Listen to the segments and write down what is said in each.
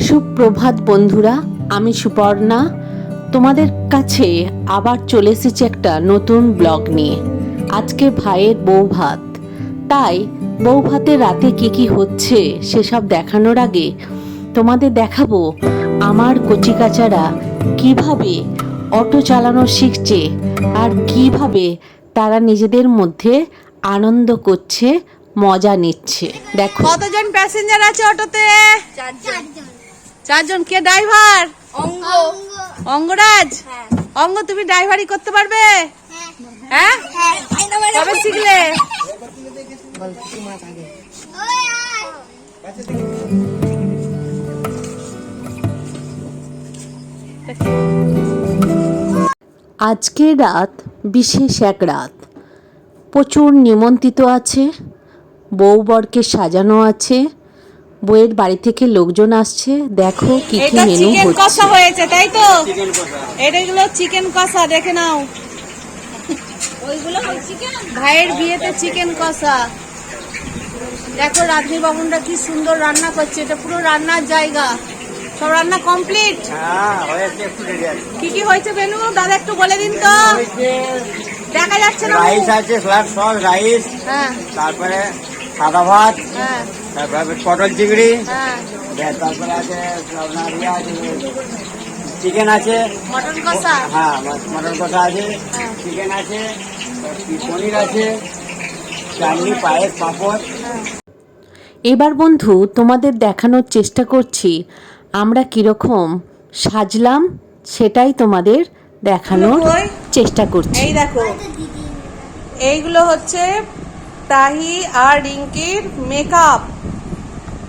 সুপ্রভাত বন্ধুরা, আমি সুপর্ণা তোমাদের কাছে আবার চলে এসেছি একটা নতুন ব্লগ নিয়ে। আজকে ভাইয়ের বউ ভাত, তাই বউ ভাতের রাতে কি কি হচ্ছে সেসব দেখানোর আগে তোমাদের দেখাবো আমার কচিকাচারা কিভাবে অটো চালানো শিখছে আর কিভাবে তারা নিজেদের মধ্যে আনন্দ করছে, মজা নিচ্ছে। দেখো কতজন প্যাসেঞ্জার আছে অটোতে? চারজন। কে ড্রাইভার? অঙ্গরাজ। অঙ্গ, তুমি ড্রাইভারি করতে পারবে? হ্যাঁ, কবে শিখলে? আজকের রাত বিশেষ এক রাত, প্রচুর নিমন্ত্রিত আছে, বউ বরকে সাজানো আছে, বউয়ের বাড়ি থেকে লোকজন আসছে। দেখো কি কি এটা মেনু চিকেন হচ্ছে। কষা হয়েছে, তাই তো? এগুলো চিকেন কষা, দেখে নাও। ভাইয়ের বিয়েতে চিকেন কষা। দেখো রাধুনী বাবুনরা কি সুন্দর রান্না করছে, এটা পুরো রান্নার জায়গা। সব রান্না কমপ্লিট? কি কি হয়েছে মেনু দাদা একটু বলে দিন তো, দেখা যাচ্ছে না। রাইস আছে, স্ল্যাব সস রাইস, হ্যাঁ, তারপরে সাদা ভাত, হ্যাঁ, তারপরে পটল চিংড়ি, হ্যাঁ, তারপরে আছে আপনার ইয়ে আছে, চিকেন আছে, মটন কষা, হ্যাঁ মটন কষা আছে, হ্যাঁ, চিকেন আছে, পনির আছে, চাটনি, পায়েস, পাঁপড়। এবার বন্ধু তোমাদের দেখানোর চেষ্টা করছি আমরা কিরকম সাজলাম, সেটাই তোমাদের দেখানোর চেষ্টা করছি। এই দেখো, এইগুলো হচ্ছে তাহি আর রিঙ্কির মেকআপ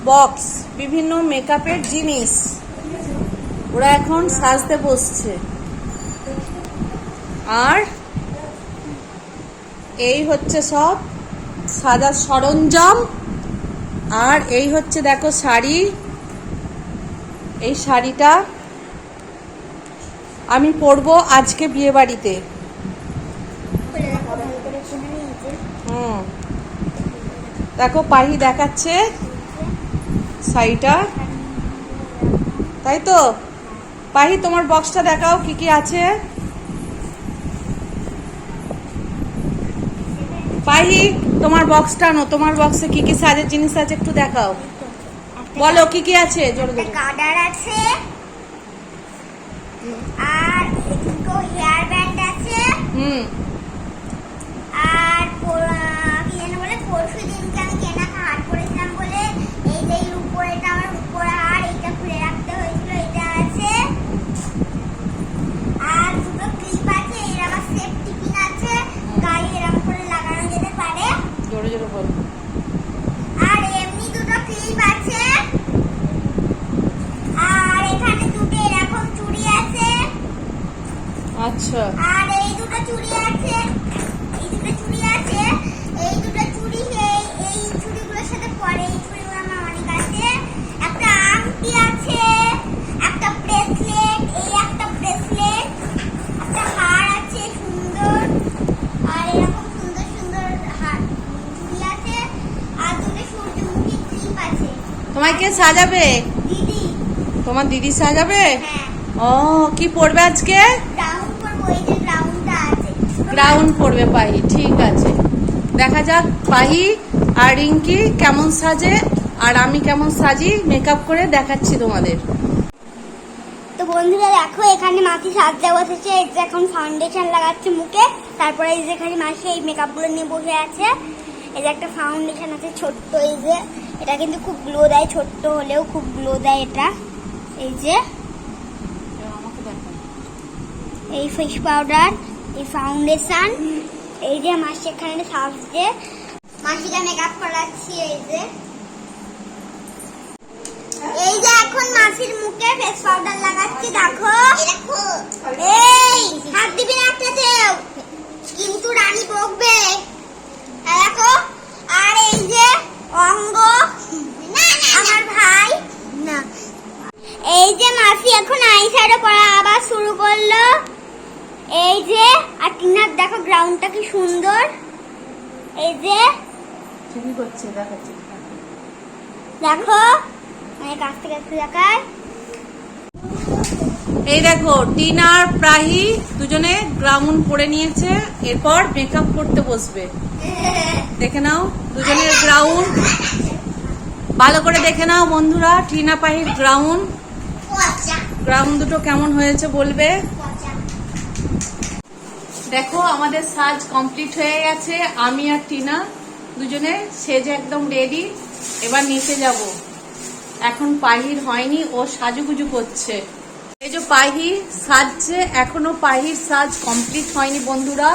বক্স, বিভিন্ন মেকআপের জিনিস। ওরা এখন সাজতে বসছে। আর এই হচ্ছে সব সাজার সরঞ্জাম। আর এই হচ্ছে দেখো শাড়ি। এই শাড়িটা আমি পরবো আজকে বিয়ে বাড়িতে। দেখো পাহি দেখাচ্ছে শাড়িটা, তাই তো? পাহি তোমার বক্সটা দেখাও, কি কি আছে। পাহি তোমার বক্সটা আনো, তোমার বক্সে কি কি সাজের জিনিস আছে একটু দেখাও, বলো কি কি আছে। জোরে জোরে। কার্ডার আছে, আর দুটো হেয়ার ব্যান্ড আছে, আর কি যেন বলে, পরশু দিনকে আমি কেনা হার পরেছিলাম বলে এই যে উপরেটা আমার উপর হার, এটা খুলে রাখতে হয়েছিল, এটা আছে। আর দুটো ক্লিপ আছে, এর আমার সেফটি পিন আছে, গায়ে এরকম করে লাগানো যেতে পারে। জোরে জোরে বলো। আর এমনি দুটো ক্লিপ আছে, আর এখানে দুটো এরকম চুড়ি আছে। আচ্ছা, আর এই দুটো চুড়ি আছে, এই দুটো চুড়ি আছে, এই দুটো চুড়ি এই চুড়িগুলোর সাথে পরে, এই চুড়িগুলো আমার অনেক আছে। একটা আংটি আছে, একটা ব্রেসলেট, এই একটা ব্রেসলেট, একটা হার আছে সুন্দর, আর এরকম সুন্দর সুন্দর হার চুড়ি আছে, আর দুটো সূর্যমুখী ক্লিপ আছে। তোমায় কে সাজাবে? দিদি। তোমার দিদি সাজাবে? হ্যাঁ, ও, কি পড়বে আজকে? গ্রাউন্ড করবো, এই যে গ্রাউন্ডটা আছে। গ্রাউন্ড পড়বে পাহি, ঠিক আছে। দেখা যাক পাহি আর রিঙ্কি কেমন সাজে আর আমি কেমন সাজি, মেকআপ করে দেখাচ্ছি তোমাদের। তো বন্ধুরা দেখো, এখানে মাসি সাজতে বসেছে, এই যে এখন ফাউন্ডেশন লাগাচ্ছে মুখে, তারপরে এই যে এখানে মাসি এই মেকআপ গুলো নিয়ে বসে আছে। এই যে একটা ফাউন্ডেশন আছে ছোট্ট, এই যে এটা কিন্তু খুব গ্লো দেয়, ছোট্ট হলেও খুব গ্লো দেয় এটা। এই যে এই ফেস পাউডার, এই ফাউন্ডেশন, এই যে মাসি এখানে সাজছে, মাসিকে মেকআপ করাচ্ছি। এই যে এখন মাসির মুখে ফেস পাউডার লাগাচ্ছি, দেখো। এই হাত দিবি না একটাতেও, কিন্তু রানী বকবে। দেখো, আর এই যে অঙ্গ আমার ভাই না, এই যে মাসি এখন আইশ্যাডো করা আবার শুরু করলো। এই যে আর টিনার দেখো গ্রাউন্ডটা কি সুন্দর, এই যে ঠিকই করছে, দেখাচ্ছি। দেখো, মানে কাছ থেকে একটু দেখায়। এই দেখো টিনা আর প্রাহি দুজনে গ্রাউন্ড পরে নিয়েছে, এরপর মেকআপ করতে বসবে। দেখে নাও দুজনের গ্রাউন্ড, ভালো করে দেখে নাও বন্ধুরা। টিনা প্রাহির গ্রাউন্ড দুটো কেমন হয়েছে বলবে। দেখো আমাদের সাজ কমপ্লিট হয়ে গেছে, আমি আর টিনা দুজনে সেজে একদম রেডি। এবার নিচে যাব। এখন পাহির হয়নি, ও সাজুগুজু করছে। এই যে পাহি সাজছে, এখনো পাহির সাজ কমপ্লিট হয়নি বন্ধুরা,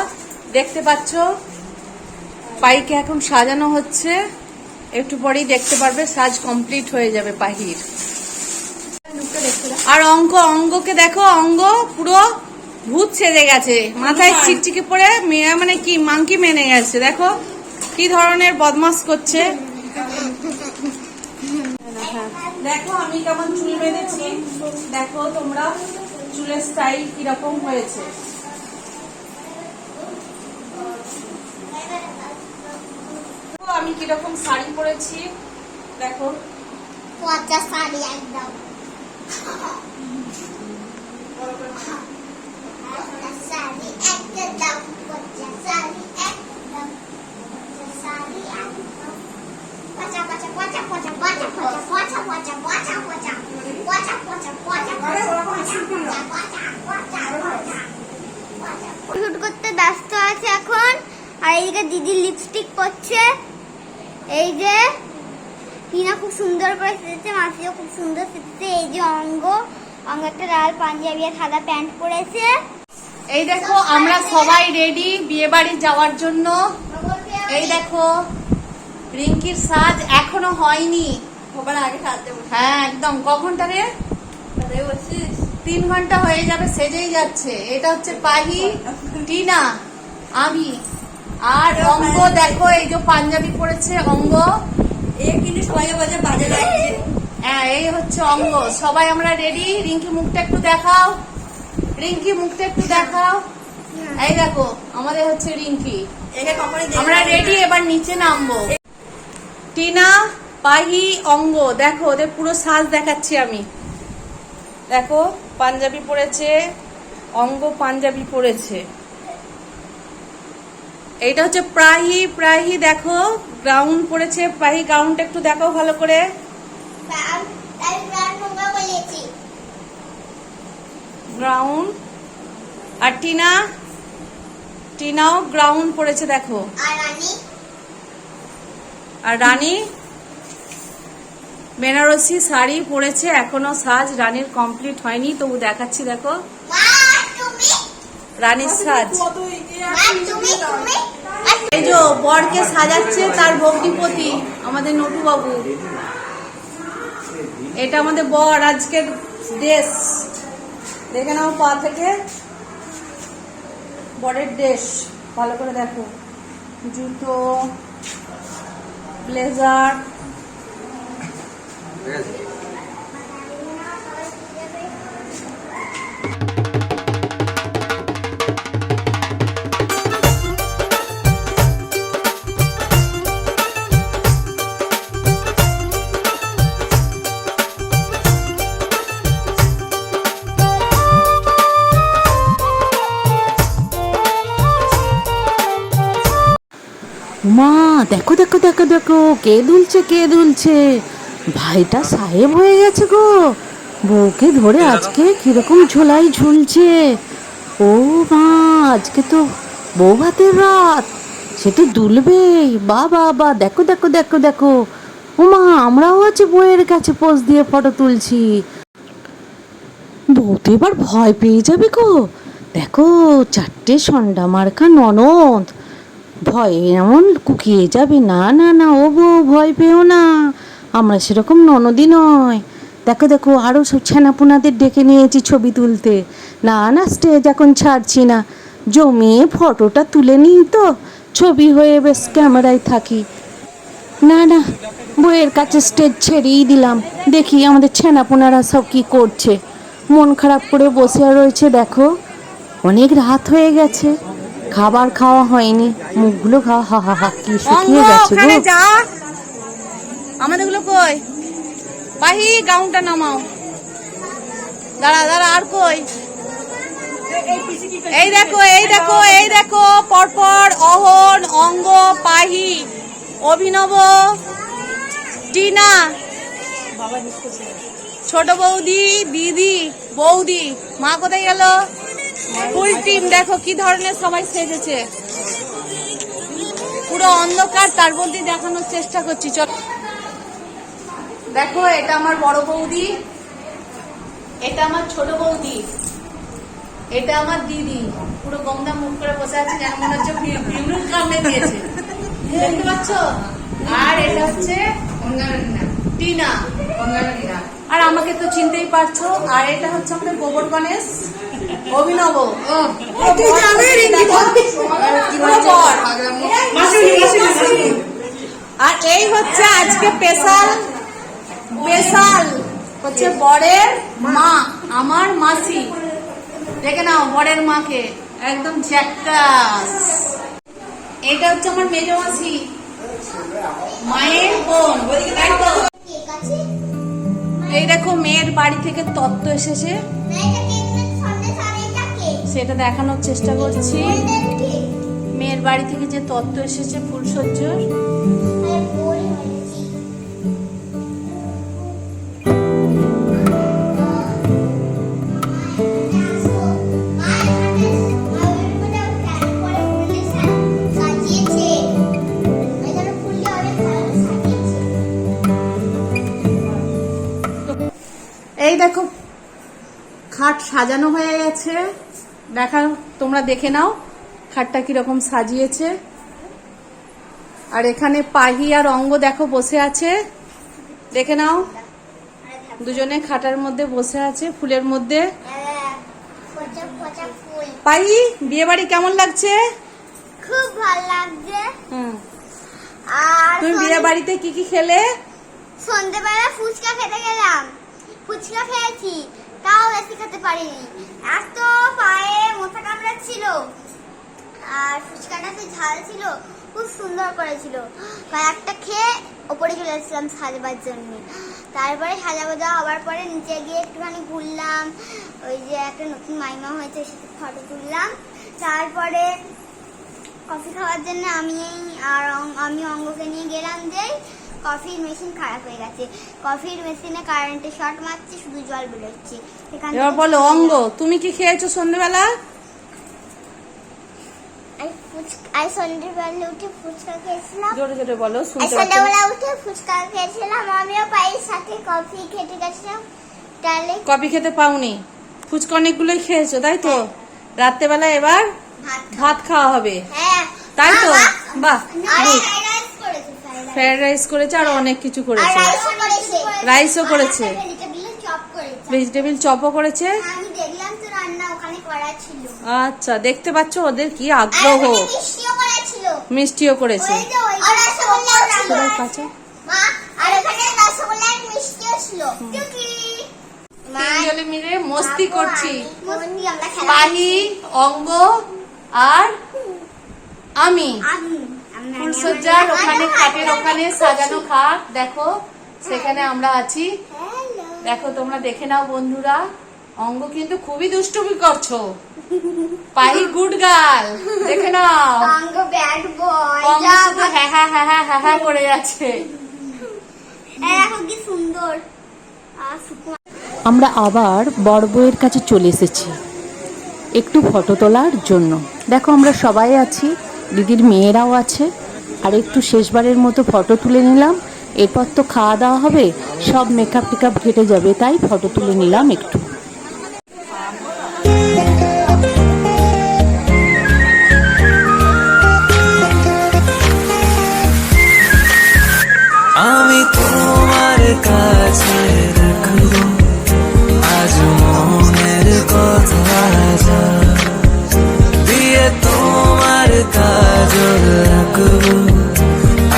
দেখতে পাচ্ছ। পাহিকে এখন সাজানো হচ্ছে, একটু পরেই দেখতে পারবে সাজ কমপ্লিট হয়ে যাবে পাহির। আর অঙ্গকে দেখো, অঙ্গ পুরো ভূত সেজে গেছে, মাথায় চিকচিকি পরে মানে কি মাংকি মেনে গেছে। দেখো কি ধরনের বদমাস করছে। দেখো আমি কেমন চুল বেঁধেছি, দেখো তোমরা চুলের স্টাইল কিরকম হয়েছে। আমি কিরকম শাড়ি পরেছি দেখো, পচা শাড়ি একদম। শাড়ি একদম পচা শাড়ি একদম শাড়ি একদম পচা পচা পচা পচা পচা পচা পচা পচা পচা পচা পচা পচা পচা শুট করতে ব্যস্ত আছে এখন। আর এইদিকে দিদি লিপস্টিক পরছে। এই যে টিনা খুব সুন্দর করে সেজেছে, মাসিও খুব সুন্দর সেজেছে। এই যে অঙ্গ একটা লাল পাঞ্জাবি আর সাদা প্যান্ট পরেছে। এই দেখো আমরা সবাই রেডি বিয়ে বাড়ি যাওয়ার জন্য। এই দেখো রিঙ্কির সাজ এখনো হয়নি, হ্যাঁ একদম। কখনটা রে 3 ঘন্টা হয়ে যাবে, সেজেই যাচ্ছে। এটা হচ্ছে পাহি, টিনা, আমি আর অঙ্গ। দেখো এই যে পাঞ্জাবি পরেছে অঙ্গ, হ্যাঁ এই হচ্ছে অঙ্গ। সবাই আমরা রেডি। রিঙ্কি মুখটা একটু দেখাও, রিঙ্কি মুখটা একটু দেখাও। এই দেখো আমাদের হচ্ছে রিঙ্কি, আমরা রেডি। এবার নিচে নামবো। টিনা, পাহি, অঙ্গ, দেখো ওদের পুরো সাজ দেখাচ্ছি আমি। দেখো পাঞ্জাবি পরেছে অঙ্গ, পাঞ্জাবি পরেছে। এইটা হচ্ছে প্রাহি দেখো গ্রাউন্ড পরেছে। প্রাহি গ্রাউন্ডটা একটু দেখাও ভালো করে। গ্রাউন্ড। আর টিনাও গ্রাউন্ড পরেছে দেখো। আর রানী বেনারসি শাড়ি পরেছে, এখনো সাজ রানীর কমপ্লিট হয়নি, তবু দেখাচ্ছি। দেখো রানীর সাজ। এই যে বরকে সাজাচ্ছে তার ভগ্নিপতি আমাদের নটু বাবু। এটা আমাদের বর আজকের ড্রেস, দেখে নাও পা থেকে বরের ড্রেস ভালো করে দেখো। জুতো, ব্লেজার। মা দেখো দেখো দেখো দেখো, কে দুলছে। ভাইটা সাহেব হয়ে গেছে গো, বউকে ধরে আজকে কিরকম ঝোলাই ঝুলছে। ও মা, আজকে তো বউ ভাতের রাত, সে তো দুলবেই। বা দেখো দেখো দেখো দেখো। ও মা, আমরাও আছে বউয়ের কাছে পোজ দিয়ে ফটো তুলছি। বউ তো এবার ভয় পেয়ে যাবে গো। দেখো 4টে সন্ডা মার্কা ননদ, ভয়ে এমন কুকিয়ে যাবে। না না না, ও বউ ভয় পেও না, আমরা সেরকম ননদই নয়। দেখো দেখো আরও সব ছেনাপোনাদের ডেকে নিয়েছি ছবি তুলতে। না না, স্টেজ এখন ছাড়ছি না, জমিয়ে ফটোটা তুলে নিই, তো ছবি হয়ে বেশ ক্যামেরায় থাকি। না না, বউয়ের কাছে স্টেজ ছেড়েই দিলাম। দেখি আমাদের ছেনাপোনারা সব কি করছে। মন খারাপ করে বসে রয়েছে। দেখো অনেক রাত হয়ে গেছে, খাবার খাওয়া হয়নি, মুখগুলো হা কি শুকিয়ে গেছে গো। আমাদের গুলো কই? পাহি গাউনটা নামাও। দাঁড়া দাঁড়া, আর কই? এই দেখো এই দেখো এই দেখো, পরপর অহন, অঙ্গ, পাহি, অভিনব, টিনা, ছোট বৌদি, দিদি, বৌদি। মা কোথায় গেল? ফুল টিম দেখো কি ধরনের সবাই সেজেছে, পুরো অন্ধকার, তার মধ্যে দেখানোর চেষ্টা করছি। চল দেখো, এটা আমার বড় বৌদি, এটা আমার ছোট বৌদি, এটা আমার দিদি। পুরো গঙ্গা মুখ করে বসে আছে, যেন মনে হচ্ছে বিউরুল কামড়ে দিয়েছে, দেখতে পাচ্ছ? আর এটা হচ্ছে টিনা, আর আমাকে তো চিনতেই পারছো। আর এটা হচ্ছে আমাদের গোবর গণেশ, অভিনব। আর এই হচ্ছে আজকে স্পেশাল হচ্ছে বরের মা, আমার মাসি। দেখে নাও বরের মাকে, একদম ঝ্যাক্কাস। এটা হচ্ছে আমার মেজো মাসি, মায়ের বোন, তাই তো? এই দেখো, মেয়ের বাড়ি থেকে তত্ত্ব এসেছে, সেটা দেখানোর চেষ্টা করছি। মেয়ের বাড়ি থেকে যে তত্ত্ব এসেছে ফুলসজ্জার, এই দেখো খাট সাজানো হয়ে গেছে। তোমরা দেখে নাও খাটটা কিরকম সাজিয়েছে। আর এখানে পাহি আর অঙ্গ দেখো বসে আছে, দেখে নাও, দুজনে খাটার মধ্যে বসে আছে, ফুলের মধ্যে। পাহি, বিয়ে বাড়ি কেমন লাগছে? খুব ভালো লাগছে। আর তুমি বিয়ে বাড়িতে কি কি খেলে? সন্ধ্যেবেলা ফুচকা খেতে গেলাম, ফুচকা খেয়েছি, তাও বেশি খেতে পারিনি, এত পায়ে মোটা কামড়াচ্ছিল। আর ফুচকাটা তো ঝাল ছিল, খুব সুন্দর করেছিল। কয়েকটা খেয়ে ওপরে চলে এসেছিলাম সাজবার জন্য। তারপরে সাজা বাজা হওয়ার পরে নিচে গিয়ে একটুখানি ঘুরলাম, ওই যে একটা নতুন মাইমা হয়েছে সেটা ফটো তুললাম। তারপরে কফি খাওয়ার জন্য আমি অঙ্গকে নিয়ে গেলাম, যে কফির মেশিন খারাপ হয়ে গেছে, কফির মেশিনে কারেন্টে শর্ট মারছে, শুধু জল বেরোচ্ছে। এবার বলো অঙ্গ, তুমি কি খেয়েছো সন্ধ্যেবেলা? সন্ধ্যেবেলা উঠে ফুচকা খেয়েছিলাম। জোরে জোরে বলো, শুনতে পাচ্ছি। সন্ধ্যেবেলা উঠে ফুচকা খেয়েছিলাম, আমিও পায়ের সাথে কফি খেতে গেছিলাম। তাহলে কফি খেতে পাওনি, ফুচকা অনেকগুলোই খেয়েছো তাই তো? রাত্রেবেলা এবার ভাত খাওয়া হবে, হ্যাঁ তাই তো? বাহ, ফ্রাইড রাইস করেছে আর অনেক কিছু করেছে, রাইসও করেছে, ভেজিটেবিল চপও করেছে। আমি দেখলাম তো রান্না ওখানে করা ছিল। আচ্ছা, দেখতে পাচ্ছ ওদের কি আগ্রহ। মিষ্টিও করেছিল, মিষ্টিও করেছে। ওই যে আর রসগোল্লাও ছিল। সবাই কাছে মা, আর ওখানে রসগোল্লা আর মিষ্টিও ছিল। টুকি তিনজনে মিলে মস্তি করছি, মস্তি আমরা খেলা। পাহি, অঙ্গ আর আমি। ফুলসজ্জার ওখানে, খাটের ওখানে সাজানো খাট দেখো, সেখানে আমরা আছি। দেখো তোমরা দেখে নাও বন্ধুরা, অঙ্গ কিন্তু খুবই দুষ্টুমি করছো, পাহি গুড গার্ল, দেখে নাও। অঙ্গ ব্যাড বয়, অঙ্গ শুধু হ্যাঁ হ্যাঁ হ্যাঁ হ্যাঁ হ্যাঁ হ্যাঁ করে যাচ্ছে। দেখো কি সুন্দর। আমরা আবার বড় বউয়ের কাছে চলে এসেছি একটু ফটো তোলার জন্য। দেখো আমরা সবাই আছি, দিদির মেয়েরাও আছে, আর একটু শেষবারের মতো ফটো তুলে নিলাম। এরপর তো খাওয়া দাওয়া হবে, সব মেকআপ টেকআপ ঘেটে যাবে, তাই ফটো তুলে নিলাম একটু। আমি তোমার কাছে রাখবো আজ মনের কথা, দিয়ে তোমার কাজল রাখবো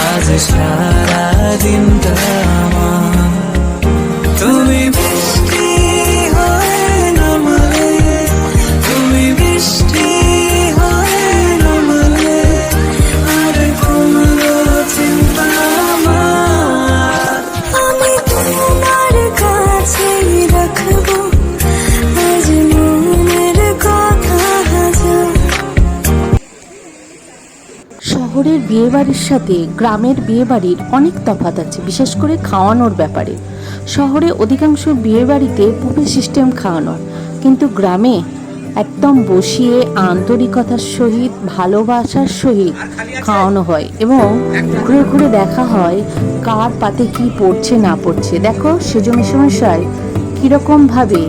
আজ সারা দিনটা আমার। তুমি বৃষ্টি হয়ে নামলে, তুমি বৃষ্টি হয়ে নামলে, আর কোনো চিন্তা আমার। আমি তোমার শহরের বিয়েবাড়ির সাথে গ্রামের বিয়েবাড়ির অনেক তফাৎ আছে, বিশেষ করে খাওয়ানোর ব্যাপারে। শহরে অধিকাংশ বিয়েবাড়িতে বুফে সিস্টেম খাওয়ানো, কিন্তু গ্রামে একদম বসিয়ে আন্তরিকতার সহিত ভালোবাসার সহিত খাওয়ানো হয় এবং ঘুরে ঘুরে দেখা হয় কার পাতে কি পড়ছে না পড়ছে। দেখো সেজো মেশামশাই কীরকমভাবে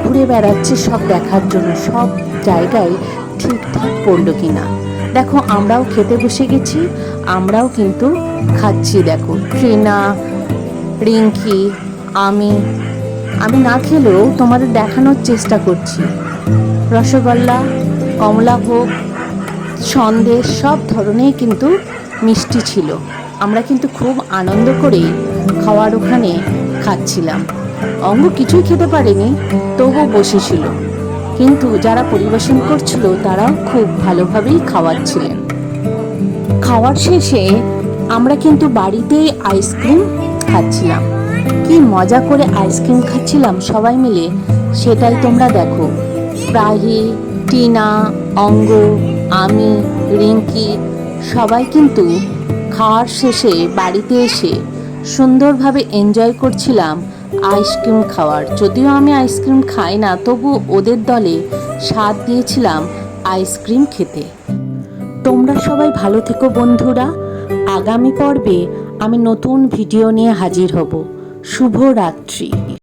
ঘুরে বেড়াচ্ছে সব দেখার জন্য, সব জায়গায় ঠিকঠাক পড়লো কিনা। দেখো আমরাও খেতে বসে গেছি, আমরাও কিন্তু খাচ্ছি। দেখো ট্রিনা, রিঙ্কি, আমি না খেলেও তোমাদের দেখানোর চেষ্টা করছি। রসগোল্লা, কমলাভোগ, সন্দেশ সব ধরনের কিন্তু মিষ্টি ছিল। আমরা কিন্তু খুব আনন্দ করে খাওয়ার ওখানে খাচ্ছিলাম। অঙ্গ কিছুই খেতে পারেনি, তবুও বসেছিল, কিন্তু যারা পরিবেশন করছিল তারাও খুব ভালোভাবেই খাওয়াচ্ছিলেন। খাওয়ার শেষে আমরা কিন্তু বাড়িতেই আইসক্রিম খাচ্ছিলাম। কি মজা করে আইসক্রিম খাচ্ছিলাম সবাই মিলে, সেটাই তোমরা দেখো। প্রাহি, টিনা, অঙ্গ, আমি, রিঙ্কি সবাই কিন্তু খাওয়ার শেষে বাড়িতে এসে সুন্দরভাবে এনজয় করছিলাম আইসক্রিম খাওয়ার। যদিও আমি আইসক্রিম খাই না, তবু ওদের দলে সাথ দিয়েছিলাম আইসক্রিম খেতে। তোমরা সবাই ভালো থেকো বন্ধুরা। আগামী পর্বে আমি নতুন ভিডিও নিয়ে হাজির হব। শুভরাত্রি।